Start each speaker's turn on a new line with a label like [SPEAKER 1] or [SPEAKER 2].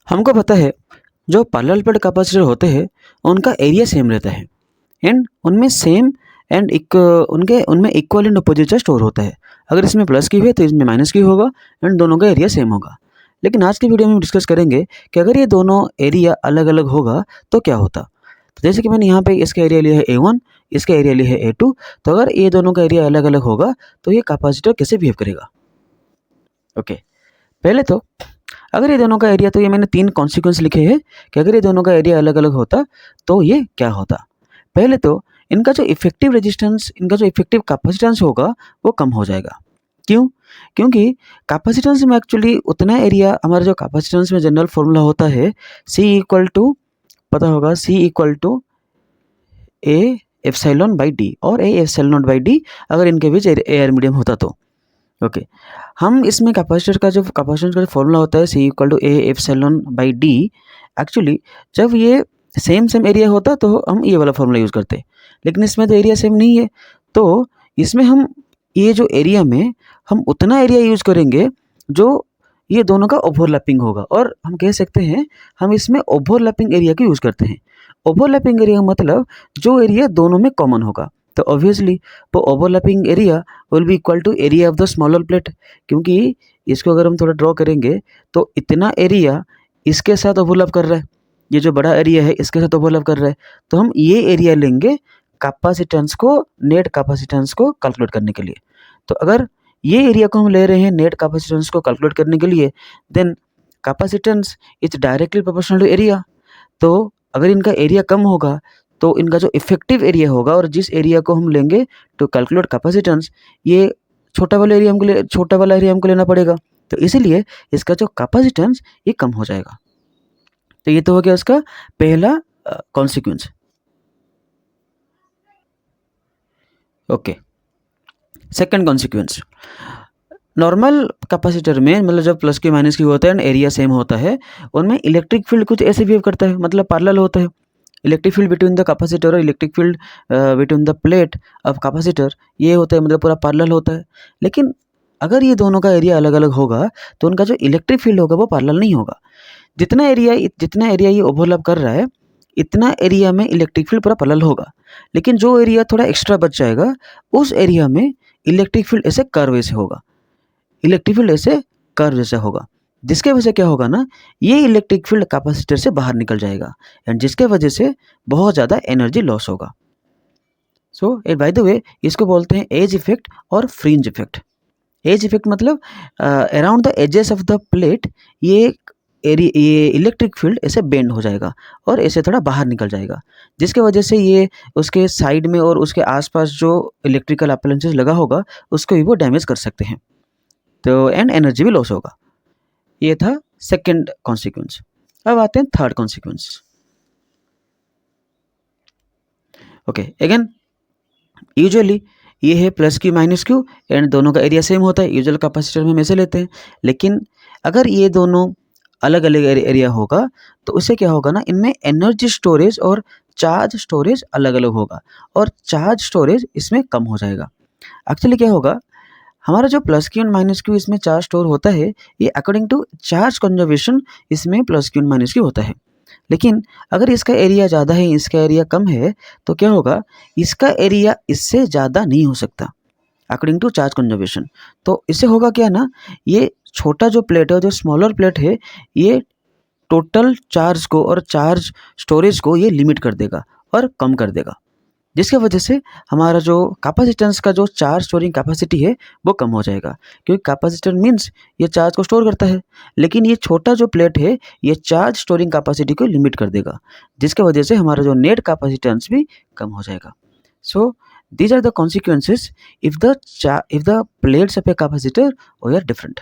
[SPEAKER 1] हमको पता है जो पैरेलल प्लेट कैपेसिटर होते हैं उनका एरिया सेम रहता है एंड उनमें सेम एंड उनमें इक्वल एंड अपोजिट स्टोर होता है। अगर इसमें प्लस की है तो इसमें माइनस की होगा एंड दोनों का एरिया सेम होगा। लेकिन आज की वीडियो में हम डिस्कस करेंगे कि अगर ये दोनों एरिया अलग अलग होगा तो क्या होता। तो जैसे कि मैंने यहाँ पे इसका एरिया लिया है A1, इसका एरिया लिया है A2। तो अगर ये दोनों का एरिया अलग अलग होगा तो ये कैपेसिटर कैसे बिहेव करेगा। ओके, पहले तो अगर ये दोनों का एरिया, तो ये मैंने 3 कॉन्सिक्वेंस लिखे हैं कि अगर ये दोनों का एरिया अलग अलग होता तो ये क्या होता। पहले तो इनका जो इफेक्टिव रेजिस्टेंस, इनका जो इफेक्टिव कैपेसिटेंस होगा वो कम हो जाएगा। क्यों? क्योंकि कैपेसिटेंस में एक्चुअली उतना एरिया, हमारा जो कैपेसिटेंस में जनरल फॉर्मूला होता है C इक्वल टू, पता होगा, C equal to A epsilon by d और A epsilon naught by d अगर इनके बीच एयर मीडियम होता तो। ओके, हम इसमें कैपेसिटर का जो फॉर्मूला होता है C equal to A epsilon by d, actually जब ये सेम एरिया होता तो हम ये वाला फॉर्मूला यूज़ करते, लेकिन इसमें तो एरिया सेम नहीं है। तो इसमें हम ये जो एरिया में हम उतना एरिया यूज़ करेंगे जो ये दोनों का ओवरलैपिंग होगा, और हम कह सकते हैं हम इसमें ओवरलैपिंग एरिया को यूज़ करते हैं। ओवरलैपिंग एरिया मतलब जो एरिया दोनों में कॉमन होगा। तो ऑब्वियसली वो overlapping area will be equal to area of the smaller plate, क्योंकि इसको अगर हम थोड़ा ड्रॉ करेंगे तो इतना एरिया इसके साथ ओवरलैप कर रहा है, ये जो बड़ा एरिया है इसके साथ ओवरलैप कर रहा है। तो हम ये एरिया लेंगे कैपेसिटेंस को, नेट कैपेसिटेंस को कैलकुलेट करने के लिए। तो अगर ये एरिया को हम ले रहे हैं नेट कैपेसिटेंस को कैलकुलेट करने के लिए, then capacitance is directly proportional to area. तो अगर इनका एरिया कम होगा तो इनका जो इफेक्टिव एरिया होगा, और जिस एरिया को हम लेंगे टू कैलकुलेट कैपेसिटेंस, ये छोटा वाला एरिया हमको लेना पड़ेगा। तो इसीलिए इसका जो कैपेसिटेंस ये कम हो जाएगा। तो ये तो हो गया उसका पहला consequence. Okay, second consequence, normal capacitor में मतलब जब प्लस की माइनस की होता है एंड एरिया सेम होता है, उनमें इलेक्ट्रिक फील्ड कुछ ऐसे बिहेव करता है, मतलब पैरेलल होता है। Electric field between the capacitor और electric field between the plate of capacitor, ये होता है, मतलब पूरा पैरेलल होता है। लेकिन अगर ये दोनों का एरिया अलग अलग होगा तो उनका जो इलेक्ट्रिक फील्ड होगा वो पैरेलल नहीं होगा। जितना एरिया ये ओवरलैप कर रहा है, इतना एरिया में इलेक्ट्रिक फील्ड पूरा पैरेलल होगा। लेकिन जो एरिया थोड़ा एक्स्ट्रा बच जाएगा, उस एरिया में इलेक्ट्रिक फील्ड ऐसे कर्व जैसे होगा, जैसा होगा, जिसके वजह से क्या होगा ना, ये इलेक्ट्रिक फील्ड कैपेसिटर से बाहर निकल जाएगा एंड जिसके वजह से बहुत ज़्यादा एनर्जी लॉस होगा। सो बाय द वे इसको बोलते हैं एज इफेक्ट और फ्रिंज इफेक्ट। एज इफेक्ट मतलब around the edges of the plate ये इलेक्ट्रिक फील्ड ऐसे बेंड हो जाएगा और ऐसे थोड़ा बाहर निकल जाएगा, जिसके वजह से ये उसके साइड में और उसके आसपास जो इलेक्ट्रिकल अप्लायंसेस लगा होगा उसको भी वो डैमेज कर सकते हैं, तो एंड एनर्जी भी लॉस होगा। ये था सेकंड कॉन्सिक्वेंस। अब आते हैं third consequence. Okay, again usually ये है plus Q minus Q and दोनों का एरिया सेम होता है, यूजुअल कैपेसिटर में हम ऐसे लेते हैं। लेकिन अगर ये दोनों अलग अलग एरिया होगा तो उससे क्या होगा ना, इनमें एनर्जी स्टोरेज और चार्ज स्टोरेज अलग अलग होगा और चार्ज स्टोरेज इसमें कम हो जाएगा। एक्चुअली क्या होगा, हमारा जो plus Q and minus Q इसमें चार्ज स्टोर होता है, ये अकॉर्डिंग टू चार्ज कंजर्वेशन इसमें plus Q and minus Q होता है। लेकिन अगर इसका एरिया ज़्यादा है, इसका एरिया कम है, तो क्या होगा, इसका एरिया इससे ज़्यादा नहीं हो सकता अकॉर्डिंग टू चार्ज कंजर्वेशन। तो इससे होगा क्या ना, ये छोटा जो प्लेट है, जो स्मॉलर प्लेट है, ये टोटल चार्ज को और चार्ज स्टोरेज को ये लिमिट कर देगा और कम कर देगा, जिसके वजह से हमारा जो कैपेसिटेंस का जो चार्ज स्टोरिंग कैपेसिटी है वो कम हो जाएगा। क्योंकि कैपेसिटर मीन्स ये चार्ज को स्टोर करता है, लेकिन ये छोटा जो प्लेट है ये चार्ज स्टोरिंग कैपेसिटी को लिमिट कर देगा, जिसके वजह से हमारा जो नेट कैपेसिटेंस भी कम हो जाएगा। सो these are the consequences if the plates of a capacitor were different.